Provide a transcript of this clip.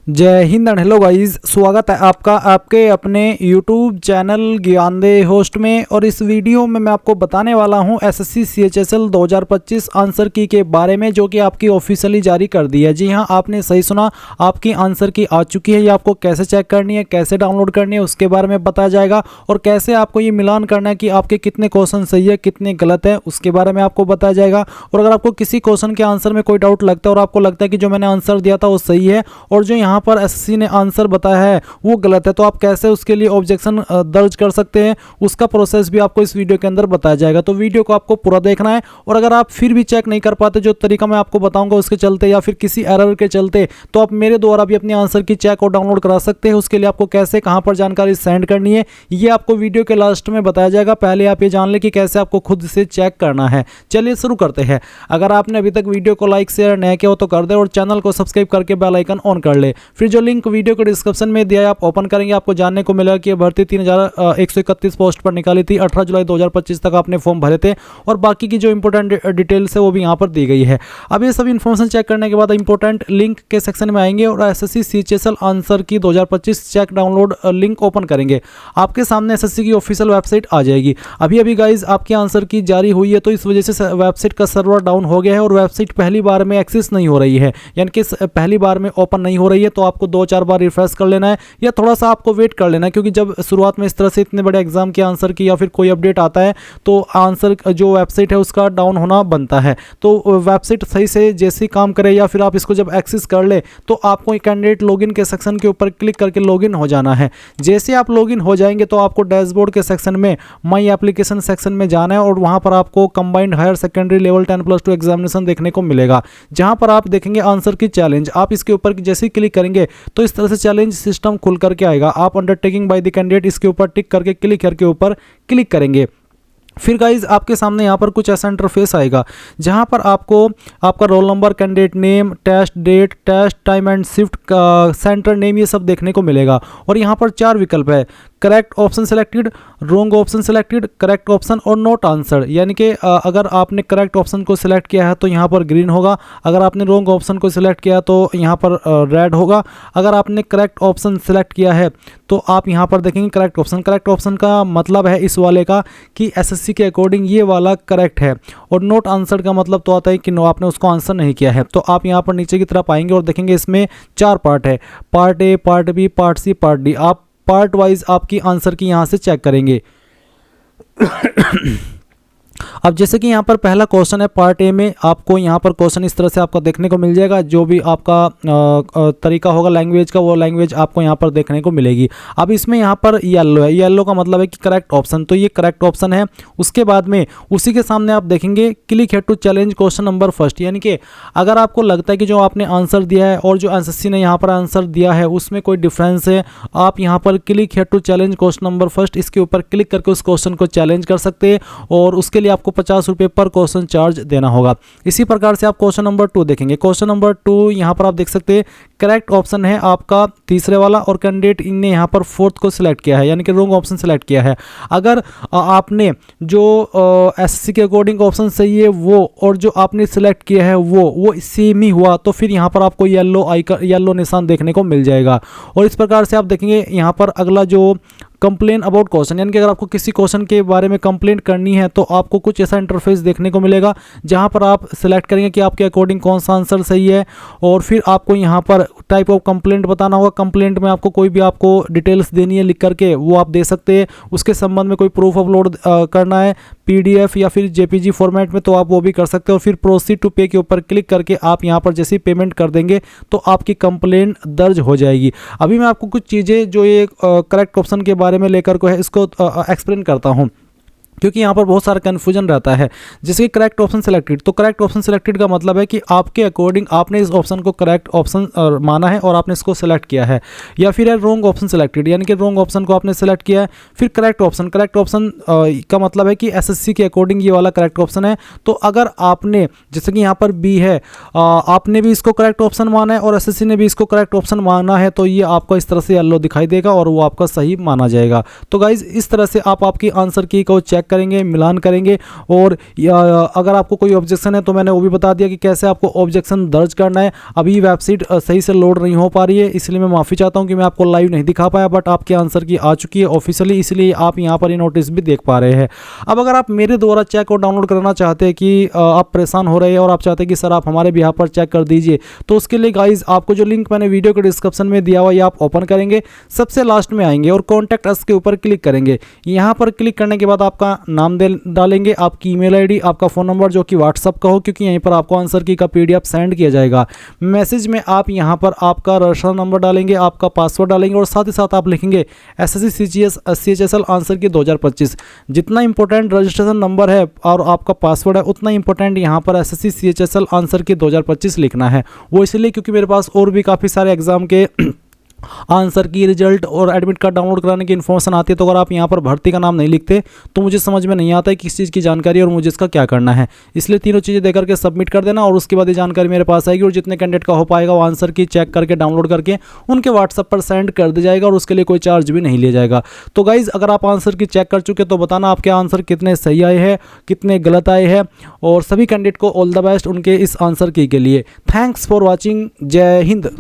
जय Hind and hello guys, स्वागत है आपका आपके अपने YouTube चैनल ज्ञानदेह होस्ट में। और इस वीडियो में मैं आपको बताने वाला हूं एसएससी CHSL 2025 आंसर की के बारे में, जो कि आपकी ऑफिशियली जारी कर दी है। जी हां, आपने सही सुना, आपकी आंसर की आ चुकी है। ये आपको कैसे चेक करनी है, कैसे डाउनलोड करनी है, उसके बारे में बताया जाएगा। और कैसे आपको ये मिलान करना है कि आपके कितने क्वेश्चन सही है, कितने गलत है, उसके बारे में आपको बताया जाएगा। और अगर आपको किसी क्वेश्चन के आंसर में कोई डाउट लगता है और आपको लगता है कि जो मैंने आंसर दिया था वो सही है और जो यहाँ पर एसएससी ने आंसर बताया है वो गलत है, तो आप कैसे उसके लिए ऑब्जेक्शन दर्ज कर सकते हैं, उसका प्रोसेस भी आपको इस वीडियो के अंदर बताया जाएगा। तो वीडियो को आपको पूरा देखना है। और अगर आप फिर भी चेक नहीं कर पाते जो तरीका मैं आपको बताऊंगा उसके चलते, या फिर किसी एरर के चलते, तो आप मेरे द्वारा भी अपने आंसर की चेक और डाउनलोड करा सकते हैं। उसके लिए आपको कैसे, कहां पर जानकारी सेंड करनी है, ये आपको वीडियो के लास्ट में बताया जाएगा। पहले आप ये जान ले कि कैसे आपको खुद से चेक करना है। चलिए शुरू करते हैं। अगर आपने अभी तक वीडियो को लाइक शेयर नहीं किया हो तो कर दे और चैनल को सब्सक्राइब करके बेल आइकन ऑन कर ले। फिर जो लिंक वीडियो के डिस्क्रिप्शन में दिया है आप ओपन करेंगे, आपको जानने को मिलेगा कि ये भर्ती 3131 पोस्ट पर निकाली थी। 18 जुलाई 2025 तक आपने फॉर्म भरे थे और बाकी की जो इंपॉर्टेंट डिटेल्स है वो भी यहाँ पर दी गई है। अब ये सभी इन्फॉर्मेशन चेक करने के बाद इंपॉर्टेंट लिंक के सेक्शन में आएंगे और एसएससी CHSL आंसर की 2025 चेक डाउनलोड लिंक ओपन करेंगे। आपके सामने एसएससी की ऑफिशियल वेबसाइट आ जाएगी। अभी अभी गाइज आपकी आंसर की जारी हुई है, तो इस वजह से वेबसाइट का सर्वर डाउन हो गया है और वेबसाइट पहली बार में एक्सेस नहीं हो रही है, यानी कि पहली बार में ओपन नहीं हो रही है। तो आपको 2-4 बार रिफ्रेश कर लेना है या थोड़ा सा आपको वेट कर लेना है, क्योंकि जब शुरुआत में इस तरह से इतने बड़े एग्जाम के आंसर की या फिर कोई अपडेट आता है तो आंसर जो वेबसाइट है उसका डाउन होना बनता है। तो वेबसाइट सही से जैसे काम करे या फिर आप इसको जब एक्सेस कर ले तो आपको कैंडिडेट लॉगिन के सेक्शन के ऊपर क्लिक करके लॉगिन हो जाना है। जैसे आप लॉगिन हो जाएंगे तो आपको डैशबोर्ड के सेक्शन में माई एप्लीकेशन सेक्शन में जाना है और वहां पर आपको combined higher secondary level 10+2 examination देखने को मिलेगा, जहां पर आप देखेंगे आंसर की चैलेंज। आप इसके ऊपर जैसे ही क्लिक करेंगे तो इस तरह से चैलेंज सिस्टम खुल करके आएगा। आप अंडरटेकिंग बाय द कैंडिडेट इसके ऊपर टिक करके क्लिक करके ऊपर क्लिक करेंगे। फिर गाइज आपके सामने यहाँ पर कुछ ऐसा इंटरफेस आएगा जहाँ पर आपको आपका roll number, candidate name, test date, test time and shift, centre name, ये सब देखने को मिलेगा। और यहाँ पर 4 विकल्प है: correct option selected, wrong option selected, correct option और नॉट आंसर। यानी कि अगर आपने करेक्ट ऑप्शन को सिलेक्ट किया है तो यहाँ पर ग्रीन होगा, अगर आपने रॉन्ग ऑप्शन को सिलेक्ट किया तो यहाँ पर रेड होगा। अगर आपने करेक्ट ऑप्शन सिलेक्ट किया है तो आप यहाँ पर देखेंगे करेक्ट ऑप्शन। करेक्ट ऑप्शन का मतलब है इस वाले का कि एसएससी के अकॉर्डिंग ये वाला करेक्ट है, और नॉट आंसर का मतलब तो आता है कि नो, आपने उसको आंसर नहीं किया है। तो आप यहाँ पर नीचे की तरफ आएंगे और देखेंगे इसमें 4 पार्ट है: part A, part B, part C, part D. आप पार्ट वाइज आपकी आंसर की यहाँ से चेक करेंगे। अब जैसे कि यहाँ पर पहला क्वेश्चन है पार्ट ए में, आपको यहाँ पर क्वेश्चन इस तरह से आपका देखने को मिल जाएगा। जो भी आपका तरीका होगा लैंग्वेज का, वो लैंग्वेज आपको यहाँ पर देखने को मिलेगी। अब इसमें यहाँ पर येलो है, येलो का मतलब है कि करेक्ट ऑप्शन, तो ये करेक्ट ऑप्शन है। उसके बाद में उसी के सामने आप देखेंगे click here to challenge question number first, यानी कि अगर आपको लगता है कि जो आपने आंसर दिया है और जो एसएससी ने यहाँ पर आंसर दिया है उसमें कोई डिफरेंस है, आप यहाँ पर click here to challenge question number first, इसके ऊपर क्लिक करके उस क्वेश्चन को चैलेंज कर सकते हैं और उसके लिए आपको 50 रुपये पर क्वेश्चन चार्ज देना होगा। इसी प्रकार से आप क्वेश्चन नंबर 2 देखेंगे। क्वेश्चन नंबर 2 यहाँ पर आप देख सकते हैं करेक्ट ऑप्शन है आपका तीसरे वाला और कैंडिडेट इनने यहाँ पर 4th को सिलेक्ट किया है, यानी कि रॉन्ग ऑप्शन सिलेक्ट किया है। अगर आपने जो एसएससी के अकॉर्डिंग ऑप्शन सही है वो और जो आपने सिलेक्ट किया है वो सेम ही हुआ तो फिर यहाँ पर आपको येलो निशान देखने को मिल जाएगा। और इस प्रकार से आप देखेंगे यहाँ पर अगला जो कंप्लेन अबाउट क्वेश्चन, यानी कि अगर आपको किसी क्वेश्चन के बारे में कंप्लेंट करनी है तो आपको कुछ ऐसा इंटरफेस देखने को मिलेगा जहां पर आप सिलेक्ट करेंगे कि आपके अकॉर्डिंग कौन सा आंसर सही है और फिर आपको यहां पर टाइप ऑफ कंप्लेंट बताना होगा। कंप्लेंट में आपको कोई भी आपको डिटेल्स देनी है लिख करके वो आप दे सकते हैं। उसके संबंध में कोई प्रूफ अपलोड करना है PDF या फिर JPG फॉर्मेट में तो आप वो भी कर सकते हो। फिर प्रोसीड टू पे के ऊपर क्लिक करके आप यहाँ पर जैसे पेमेंट कर देंगे तो आपकी कंप्लेंट दर्ज हो जाएगी। अभी मैं आपको कुछ चीज़ें जो ये करेक्ट ऑप्शन के बारे में लेकर को है इसको एक्सप्लेन करता हूँ, क्योंकि यहाँ पर बहुत सारा कन्फ्यूजन रहता है। जैसे कि करेक्ट ऑप्शन सिलेक्टेड, तो करेक्ट ऑप्शन सिलेक्टेड का मतलब है कि आपके अकॉर्डिंग आपने इस ऑप्शन को करेक्ट ऑप्शन माना है और आपने इसको सिलेक्ट किया है। या फिर है रॉन्ग ऑप्शन सिलेक्टेड, यानी कि रॉन्ग ऑप्शन को आपने सिलेक्ट किया है। फिर करेक्ट ऑप्शन का मतलब है कि एसएससी के अकॉर्डिंग ये वाला करेक्ट ऑप्शन है। तो अगर आपने जैसे कि यहाँ पर बी है, आपने भी इसको करेक्ट ऑप्शन माना है और एसएससी ने भी इसको करेक्ट ऑप्शन माना है, तो ये आपको इस तरह से येलो दिखाई देगा और वो आपका सही माना जाएगा। तो गाइज इस तरह से आप आपकी आंसर की को चेक करेंगे, मिलान करेंगे। और अगर आपको कोई ऑब्जेक्शन है तो मैंने वो भी बता दिया कि कैसे आपको ऑब्जेक्शन दर्ज करना है। अभी वेबसाइट सही से लोड नहीं हो पा रही है, इसलिए मैं माफ़ी चाहता हूं कि मैं आपको लाइव नहीं दिखा पाया, बट आपके आंसर की आ चुकी है ऑफिशियली, इसलिए आप यहां पर ये नोटिस भी देख पा रहे हैं। अब अगर आप मेरे द्वारा चेक और डाउनलोड कराना चाहते हैं कि आप परेशान हो रहे हैं और आप चाहते हैं कि सर आप हमारे बिहाफ पर चेक कर दीजिए, तो उसके लिए गाइज आपको जो लिंक मैंने वीडियो के डिस्क्रिप्शन में दिया हुआ है आप ओपन करेंगे, सबसे लास्ट में आएंगे और कॉन्टैक्ट अस के ऊपर क्लिक करेंगे। यहाँ पर क्लिक करने के बाद आपका नाम डालेंगे, आपकी ईमेल आईडी, आपका फ़ोन नंबर जो कि व्हाट्सअप का हो, क्योंकि यहीं पर आपको आंसर की का PDF सेंड किया जाएगा। मैसेज में आप यहाँ पर आपका रजिस्ट्रेशन नंबर डालेंगे, आपका पासवर्ड डालेंगे और साथ ही साथ आप लिखेंगे SSC CHSL आंसर की 2025। जितना इंपॉर्टेंट रजिस्ट्रेशन नंबर है और आपका पासवर्ड है उतना इंपॉर्टेंट यहाँ पर SSC CHSL आंसर की 2025 लिखना है। वो इसलिए क्योंकि मेरे पास और भी काफ़ी सारे एग्जाम के आंसर की, रिजल्ट और एडमिट कार्ड डाउनलोड कराने की इन्फॉर्मेशन आती है, तो अगर आप यहाँ पर भर्ती का नाम नहीं लिखते तो मुझे समझ में नहीं आता है किस चीज़ की जानकारी और मुझे इसका क्या करना है। इसलिए तीनों चीज़ें देकर के सबमिट कर देना और उसके बाद ये जानकारी मेरे पास आएगी और जितने कैंडिडेट का हो पाएगा वो आंसर की चेक करके डाउनलोड करके उनके व्हाट्सअप पर सेंड कर दिया जाएगा और उसके लिए कोई चार्ज भी नहीं लिया जाएगा। तो गाइज़ अगर आप आंसर की चेक कर चुके तो बताना आपके आंसर कितने सही आए हैं, कितने गलत आए हैं, और सभी कैंडिडेट को ऑल द बेस्ट उनके इस आंसर की के लिए। Thanks for watching. जय हिंद।